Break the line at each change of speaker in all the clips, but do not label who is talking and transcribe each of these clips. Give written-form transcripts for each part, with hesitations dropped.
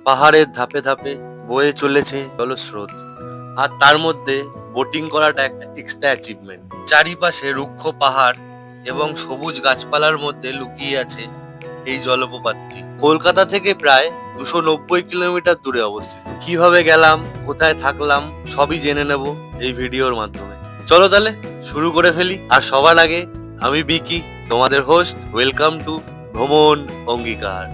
পাহাড়ের ধাপে ধাপে বয়ে চলেছে জলস্রোত, আর তার মধ্যে বোটিং করাটা একটা এক্সট্রা অ্যাচিভমেন্ট। চারিপাশে রুক্ষ পাহাড় এবং সবুজ গাছপালার মধ্যে লুকিয়ে আছে এই জলপ্রপাতটি। কলকাতা থেকে প্রায় 290 কিলোমিটার দূরে অবস্থিত। কিভাবে গেলাম, কোথায় থাকলাম, সবই জেনে নেব এই ভিডিওর মাধ্যমে। চলো তাহলে শুরু করে ফেলি। আর সবার আগে আমি বিকি, তোমাদের হোস্ট। ওয়েলকাম টু ভ্রমণ অঙ্গীকার।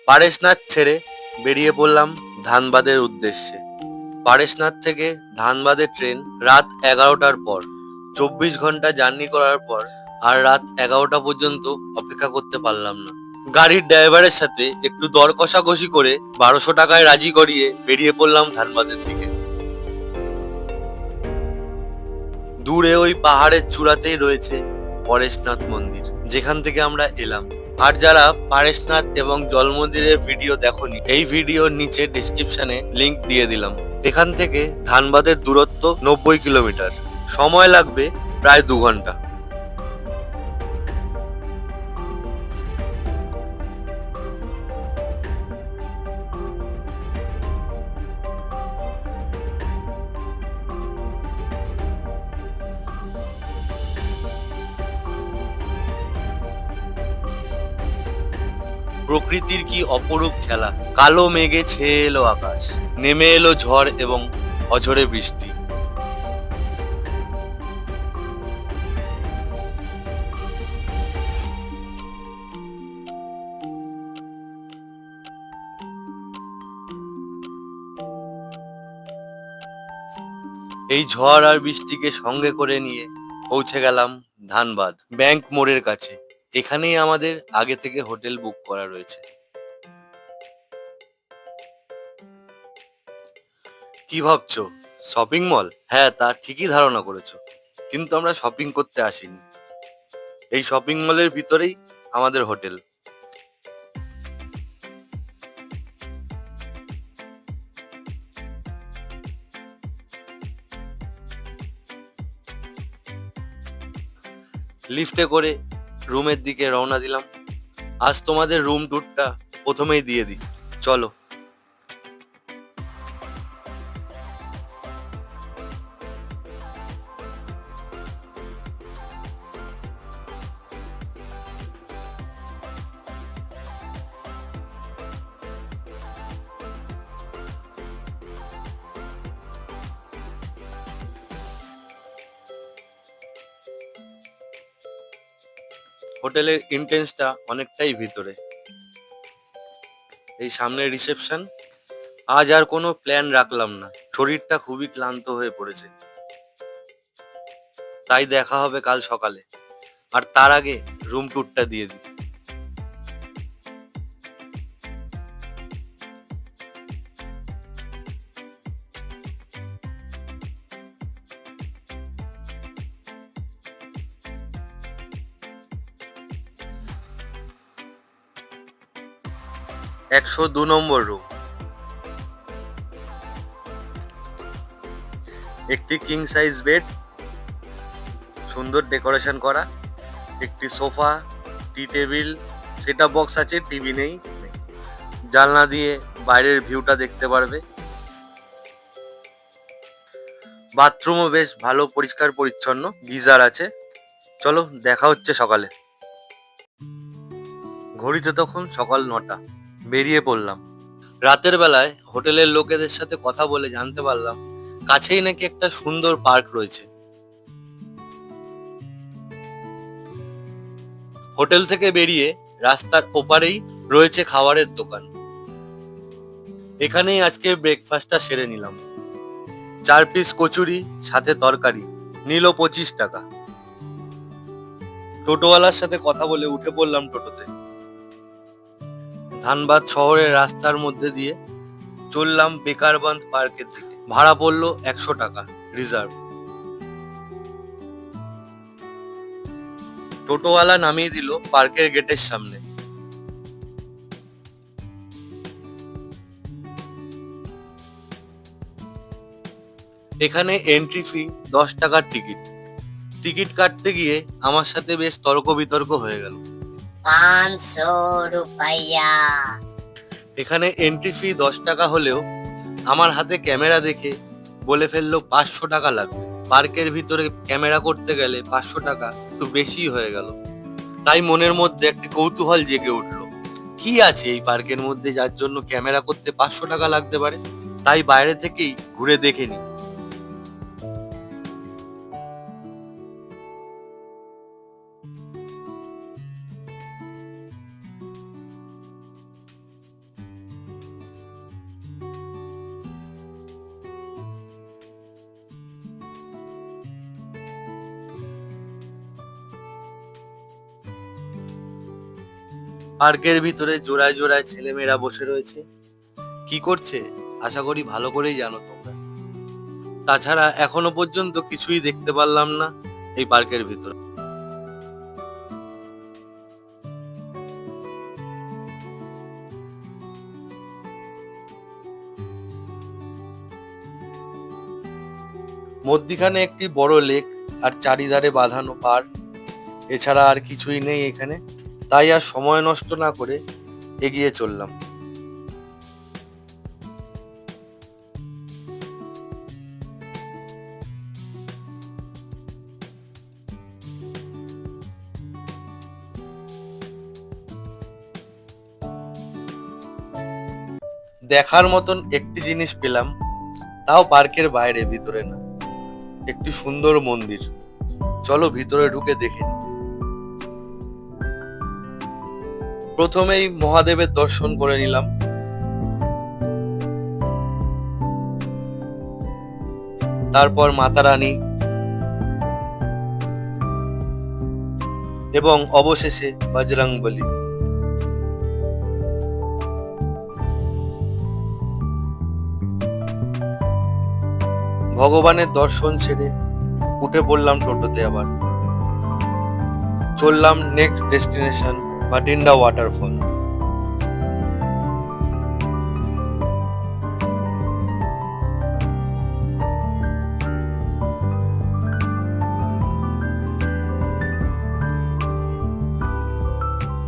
পারেশনাথ ছেড়ে বেরিয়ে পড়লাম ধানবাদের উদ্দেশ্যে। পারেশনাথ থেকে ধানবাদের ট্রেন রাত 11টার পর। 24 ঘন্টা জার্নি করার পর আর রাত 11টা পর্যন্ত অপেক্ষা করতে পারলাম না। গাড়ির ড্রাইভারের সাথে একটু দর কষাকষি করে 1200 টাকায় রাজি করিয়ে বেরিয়ে পড়লাম ধানবাদের দিকে। দূরে ওই পাহাড়ের চূড়াতেই রয়েছে পরেশনাথ মন্দির, যেখান থেকে আমরা এলাম। আর যারা পারেশনাথ এবং জল মন্দিরের ভিডিও দেখোনি, এই ভিডিওর নিচে ডেসক্রিপশনে লিংক দিয়ে দিলাম। এখান থেকে ধানবাদের দূরত্ব 90 কিলোমিটার, সময় লাগবে প্রায় 2 ঘন্টা। প্রকৃতির কি অপরূপ খেলা! কালো মেঘে ছেয়ে এলো আকাশ, নেমে এলো ঝড় এবং অঝরে বৃষ্টি। এই ঝড় আর বৃষ্টিকে সঙ্গে করে নিয়ে পৌঁছে গেলাম ধানবাদ ব্যাংক মোড়ের কাছে। এখানেই আমাদের আগে থেকে হোটেল বুক করা রয়েছে। কি ভাবছো, শপিং মল? হ্যাঁ, তা ঠিকই ধারণা করেছো, কিন্তু আমরা শপিং করতে আসিনি। এই শপিং মলের ভিতরেই আমাদের হোটেল। লিফটে করে রুমের দিকে রওনা দিলাম। আজ তোমাদের রুম ট্যুরটা প্রথমেই দিয়ে দিই, চলো। হোটেলের এন্ট্রেন্সটা অনেকটাই ভিতরে। এই সামনে রিসেপশন। আজ আর কোনো প্ল্যান রাখলাম না, শরীরটা খুবই ক্লান্ত হয়ে পড়েছে। তাই দেখা হবে কাল সকালে। আর তার আগে রুম ট্যুরটা দিয়ে দিই। 102 নম্বর রুম। একটি কিং সাইজ বেড, সুন্দর ডেকোরেশন করা, একটি সোফা, টি টেবিল, সেটআপ বক্স আছে, টিভি নেই। জানলা দিয়ে বাইরের ভিউটা দেখতে পারবে। বাথরুমও বেশ ভালো, পরিষ্কার পরিচ্ছন্ন, গিজার আছে। চলো, দেখা হচ্ছে সকালে। ঘড়িতে তখন সকাল 9টা। বেরিয়ে পড়লাম। রাতের বেলায় হোটেলের লোকেদের সাথে কথা বলে জানতে পারলাম কাছেই নাকি একটা সুন্দর পার্ক রয়েছে। হোটেল থেকে বেরিয়ে রাস্তার ওপারেই রয়েছে খাবারের দোকান। এখানেই আজকে ব্রেকফাস্টটা সেরে নিলাম। 4 পিস কচুরি সাথে তরকারি, নিল 25 টাকা। টোটোওয়ালার সাথে কথা বলে উঠে পড়লাম টোটোতে। ধানবাদ শহরের রাস্তার মধ্যে দিয়ে চললাম বেকারবান্ধ পার্কের দিকে। ভাড়া পড়লো 100 টাকা রিজার্ভ। টোটোওয়ালা নামিয়ে দিল পার্কের গেটের সামনে। এখানে এন্ট্রি ফি 10 টাকার টিকিট। টিকিট কাটতে গিয়ে আমার সাথে বেশ তর্ক বিতর্ক হয়ে গেল।
₹500।
এখানে এন্ট্রি ফি 10 টাকা হলেও আমার হাতে ক্যামেরা দেখে বলে ফেললো 500 টাকা লাগবে। পার্কের ভিতরে ক্যামেরা করতে গেলে 500 টাকা একটু বেশি হয়ে গেল। তাই মনের মধ্যে একটি কৌতূহল জেগে উঠলো, কি আছে এই পার্কের মধ্যে যার জন্য ক্যামেরা করতে 500 টাকা লাগতে পারে। তাই বাইরে থেকেই ঘুরে দেখে নি। পার্কের ভিতরে জোড়ায় জোড়ায় ছেলেমেয়েরা বসে রয়েছে। কি করছে আশা করি ভালো করেই জানো তোমরা। তাছাড়া এখনো পর্যন্ত কিছুই দেখতে পারলাম না এই পার্কের ভিতরে। মধ্যিখানে একটি বড় লেক আর চারিধারে বাঁধানো পার্ক, এছাড়া আর কিছুই নেই এখানে। তাই আর সময় নষ্ট না করে এগিয়ে চললাম। দেখার মতন একটি জিনিস পেলাম, তাও পার্কের বাইরে, ভিতরে না। একটি সুন্দর মন্দির, চলো ভিতরে ঢুকে দেখে নিই। প্রথমেই মহাদেবের দর্শন করে নিলাম। তারপর মাতা রানী এবং অবশেষে বজরংবলী। ভগবানের দর্শন সেরে উঠে পড়লাম টোটোতে। আবার চললাম নেক্সট ডেস্টিনেশন ভাটিন্ডা ওয়াটারফল।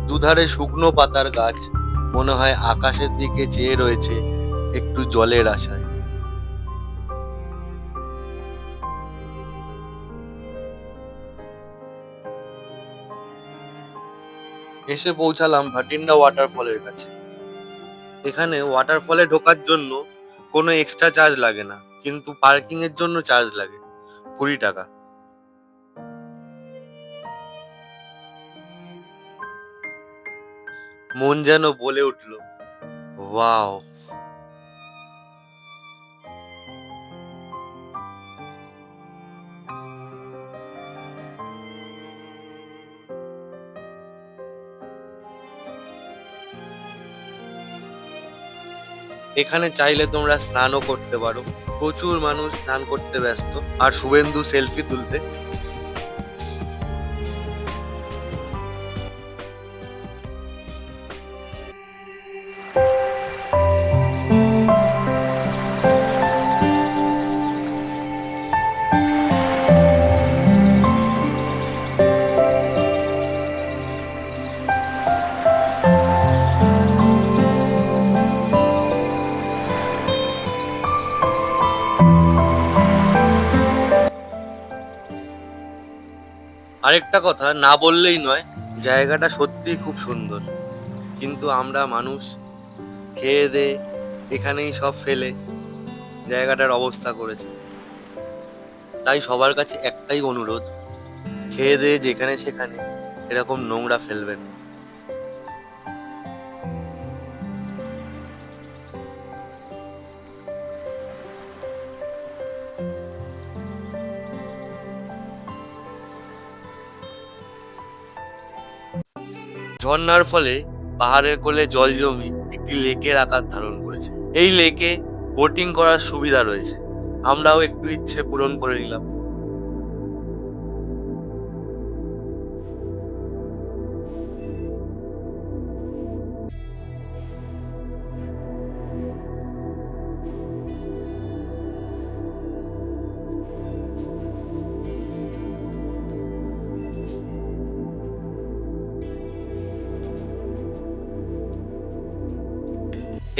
দুধারে শুকনো পাতার গাছ, মনে হয় আকাশের দিকে চেয়ে রয়েছে একটু জলের আশায়। এসে পৌঁছালাম ভাটিন্ডা ওয়াটারফলের কাছে। এখানে ওয়াটারফলে ঢোকার জন্য কোনো এক্সট্রা চার্জ লাগে না, কিন্তু পার্কিং এর জন্য চার্জ লাগে 20 টাকা। মন যেন বলে উঠল, ওয়াও। এখানে চাইলে তোমরা স্নানও করতে পারো। প্রচুর মানুষ স্নান করতে ব্যস্ত, আর শুভেন্দু সেলফি তুলতে। আরেকটা কথা না বললেই নয়, জায়গাটা সত্যিই খুব সুন্দর, কিন্তু আমরা মানুষ খেয়ে দে এখানেই সব ফেলে জায়গাটার অবস্থা করেছে। তাই সবার কাছে একটাই অনুরোধ, খেয়ে দে যেখানে সেখানে এরকম নোংরা ফেলবেন না। ঝর্ণার ফলে পাহাড়ের কোলে জল জমি একটি লেকের আকার ধারণ করেছে। এই লেকে বোটিং করার সুবিধা রয়েছে। আমরাও একটু ইচ্ছে পূরণ করে নিলাম।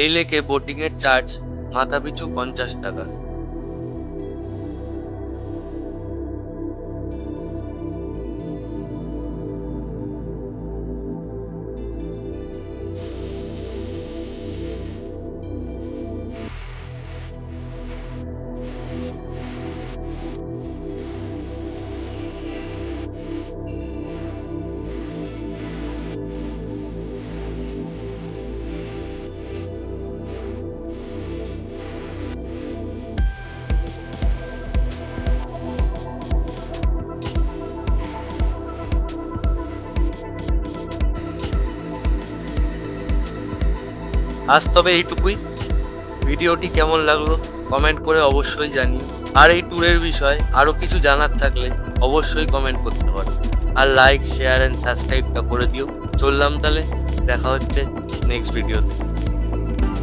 এই লেকে বোটিং এর চার্জ মাথা পিছু 50 টাকা। আজ তবে এইটুকুই। ভিডিওটি কেমন লাগলো কমেন্ট করে অবশ্যই জানিও। আর এই ট্যুরের বিষয়ে আরো কিছু জানার থাকলে অবশ্যই কমেন্ট করতে পারো। আর লাইক শেয়ার এন্ড সাবস্ক্রাইবটা করে দিও। চললাম তাহলে, দেখা হচ্ছে নেক্সট ভিডিওতে।